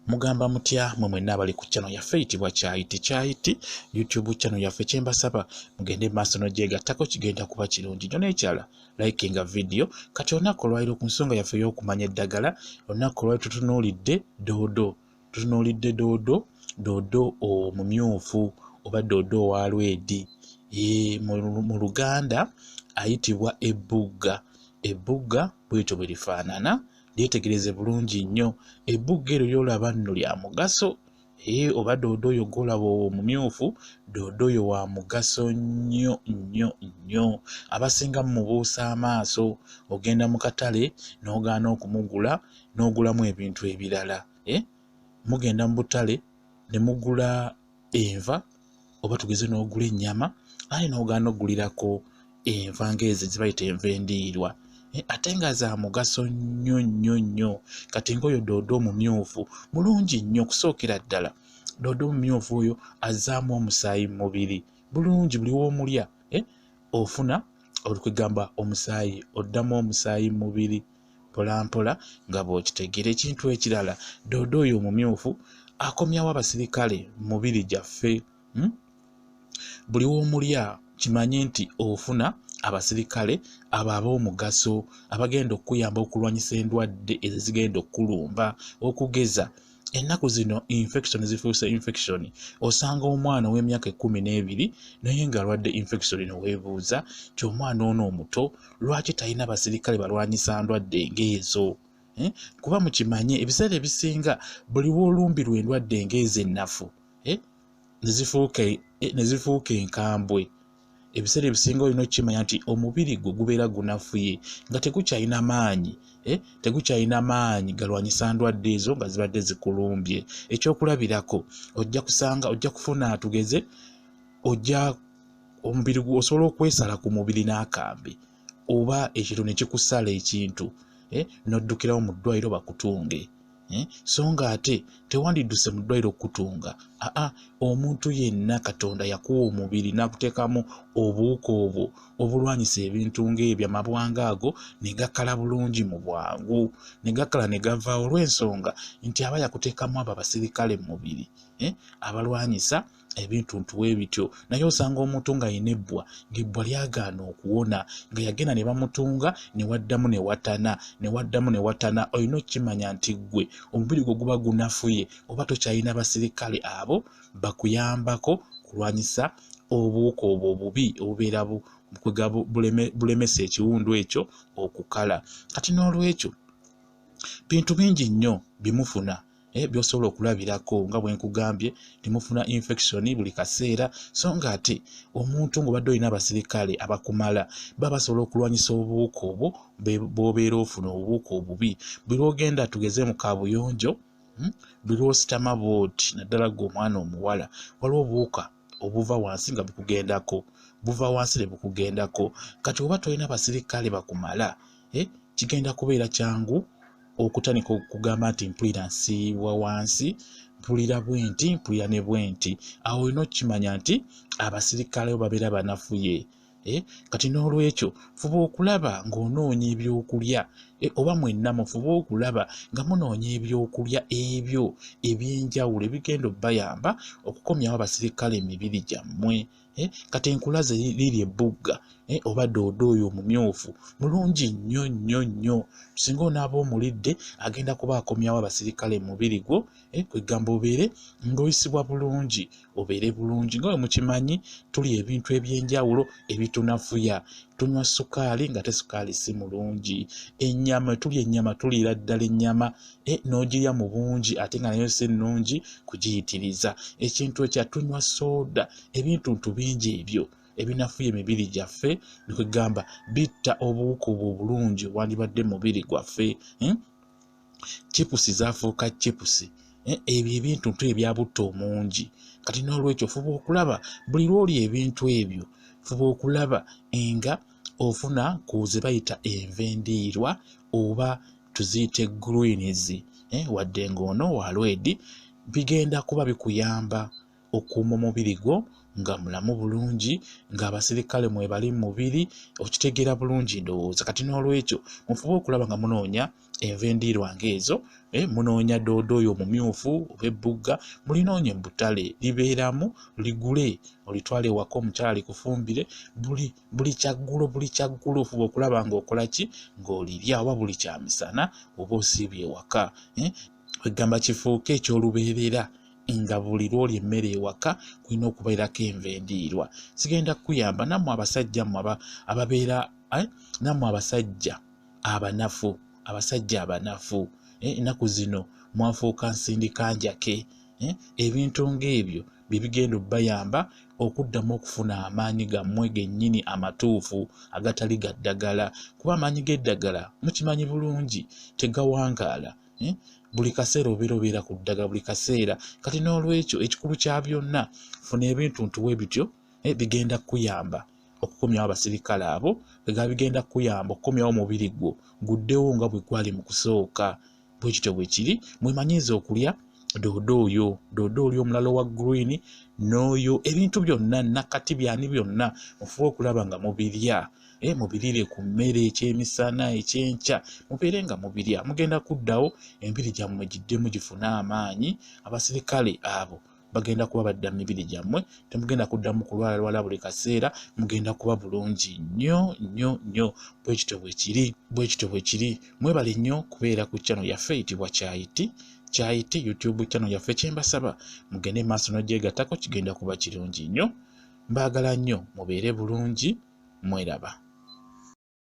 Mugamba mutya mwe mwenna abali ku channel yaffe eyitibwa Kyayiti YouTube channel yaffe kyembasaba mugende maaso n'ogyegattako kigenda kuba kirungi nnyo n'ekyala likinga video kati olunaku olwaliro ku nsonga yaffe y'okumanya eddagala olunaku olwaliro tutunuulidde doodo omumyufu oba doodo owa lwedi mu Luganda ayitibwa ebbuga bwetyo bwe lifaanana lyetegereze bulungi nnyo ebbuga eryo ly'olaba nno lya mugaso oba doodo oyo gw'olaba omumyufu doodo oyo wa mugaso nnyo abasinga mumubuusa amaaso ogenda mu katale n'ogaana okumugula n'ogulamu ebintu ebirala mugenda mu butale ne mugula enva oba tugeze n'ogula ennyama aye n'ogaana okugulirako enva ng'ezo zibayita enva endiirwa ate nga za mugaso nnyo kati ng'oyo doodo omumyufu mulungi nnyo okusookera ddala doodo omumyufu oyo azzaamu omusaayi mu mubiri bulungi buli w'omulya ofuna olukwegamba omusaayi oddamu omusaayi mu mubiri mpolampola nga bw'okitegeera ekintu ekirala doodo oyo omumyufu akomyawo abasirikale mu mubiri gyaffe buli w'omulya kimanye nti ofuna abasirikale abo ab'omugaso abagenda okuyamba okulwanyisa endwadde ezigenda okkulumba okugeza ennaku zino infection zifuuse infection osanga omwana ow'emyaka 12 naye nga alwadde infection ne weebuuza ti omwana ono omuto lwaki talina basirikale balwanyisa ndwadde ng'ezo kuba mukimanye ebiseera ebisinga buli w'olumbirwa endwadde ng'ezo ennafu ne zifuuka enkambwe ebiseera ebisinga olina okukimanya nti omubiri gwe gubeera gunafuye nga tegukyalina maanyi galwanyisa ndwadde ezo nga zibadde zikulumbye ekyokulabirako ojja kufuna tugeze omubiri gwe osobola okwesala ku mubiri n'akambe oba ekiro ne kikusala ekintu n'oddukirawo mu ddwaliro bakutunge so nga ate tewandidduse mu ddwaliro okukutunga omuntu yenna Katonda yakuwa omubiri n'akuteekamu obuwuka obwo obulwanyisa ebintu ng'ebyo amabwanga ago ne gakala bulungi mu bwangu ne gakala ne gavaawo olw'ensonga nti aba yakuteekamu abo abasirikale mu mubiri abalwanyisa ebintu ntuwe bityo naye osanga omuntu ng'ayina ebbwa ng'ebbwa lyagaana okuwona nga yagenda ne bamutunga ne waddamu ne watana olina okukimanya nti ggwe omubiri gwe guba gunafuye oba tokyalina basirikale abo bakuyambako kulwanyisa obuwuka obwo obubi obubeera bulemesa ekiwundu ekyo okukala kati n'olwekyo bintu bingi nnyo bimufuna byosobola okulabirako nga bwe nkugambye timufuna infection buli kaseera so nga ate omuntu ng'obadde olina abasirikale abakumala baba basobola okulwanyisa obuwuka obwo bw'obeera ofuna obuwuka obubi buli lw'ogenda tugeze mu kaabuyonjo buli lw'ositama bw'oti naddala gwe omwana omuwala waliwo obuwuka obuva wansi nga buva wansi ne bukugendako kati oba tolina basirikale bakumala kigenda kubeera kyangu okutandika okugamba nti mpulira nsiibwa wansi mpulira bwenti mpulira ne bwenti awo olina okukimanya nti abasirikale bo babeera banafuye kati n'olwekyo fuba okulaba ng'onoonya ebyokulya oba mwenna mufuba okulaba nga munoonya ebyokulya ebyo ebyenjawulo ebigenda obbayamba okukomyawo abasirikale emibiri gyammwe kati enkulaze liri ebbuga oba doodo oyo omumyufu mulungi nnyo singa onaaba omulidde agenda kuba akomyawo abasirikale mubiri gwo kwegamba obeere ng'oyisibwa bulungi obeere bulungi nga bwe mukimanyi tuli ebintu ebyenjawulo ebitunafuya tunywa sukaali nga te sukaali si mulungi tulya ennyama tuliira ddala ennyama n'ogirya mu bungi ate nga nayo si nnungi kugiyitiriza ekintu ekya tunywa sooda ebintu bingi ebyo ebinafuya emibiri gyaffe nikwegamba bitta obuwuka obwo obulungi wandibadde mubiri gwaffe chipusi zafuuka chipusi ebyo ebintu ebya butta omungi kati n'olwekyo fuba okulaba buli lw'olya ebintu ebyo fuba okulaba nga ofuna ku ze bayita enva endiirwa oba tuziyite greens wadde ng'ono wa lwedi bigenda kuba bikuyamba okuuma omubiri gwo nga mulamu bulungi, ng'abasirikale mwe bali mu mubiri, okitegeera bulungi ndowooza. Kati n'olwekyo mufube okulaba nga munoonya enva endiirwa ng'ezo, munoonya doodo oyo omumyufu oba ebbugga, mulinoonye mu butale, libeeramu, ligule olitwale ewaka omukyala likufumbire, buli kyaggulo ofuba okulaba ng'okola ki, ng'olirya, oba buli kyamisana oba osiibye ewaka. Egamba kifuuke eky'olubeerera nga buli lw'olya emmere ewaka kulina okubeerako enva endiirwa. Sigenda kukuyamba nammwe abasajja mmwe ababeera nammwe abasajja abanafu ennaku zino mwafuuka nsindikanjake. Ebintu ng'ebyo bye bigenda obbayamba okuddamu okufuna amaanyi gammwe gennyini amatuufu agatali ga ddagala, kuba amaanyi g'eddagala mukimanyi bulungi tegawangaala. Buli kaseera obeera ku ddagala buli kaseera. Kati n'olwekyo ekikulu kya byonna, funa ebintu ntuwe bityo bigenda kukuyamba okukomyawo abasirikale abo, bigenda kukuyamba okukomyawo omubiri gwo guddewo nga bwe gwali mu kusooka. Bwe kityo bwe kiri, mwemanyiiza okulya doodo oyo omulala owa green n'oyo, ebintu byonna nakati byani byonna mufube okulaba nga mubirya. Mubirire ku mmere, ekyemisana, ekyenkya, mubeere nga mubirya. Mugenda kuddawo emibiri gyammwe giddemu gifune amaanyi. Abasirikale abo bagenda kuba badda mu mibiri gyammwe, temugenda kuddamu kulwala buli kaseera, mugenda kuba bulungi nnyo. Bwe kityo bwe kiri. Mwebale nnyo kubeera ku channel yaffe eyitibwa Kyayiti YouTube channel yaffe. Kyembasaba mugende maaso n'ogyegattako, kigenda kuba kirungi nnyo. Mbaagala nnyo, mubeere bulungi, mweraba.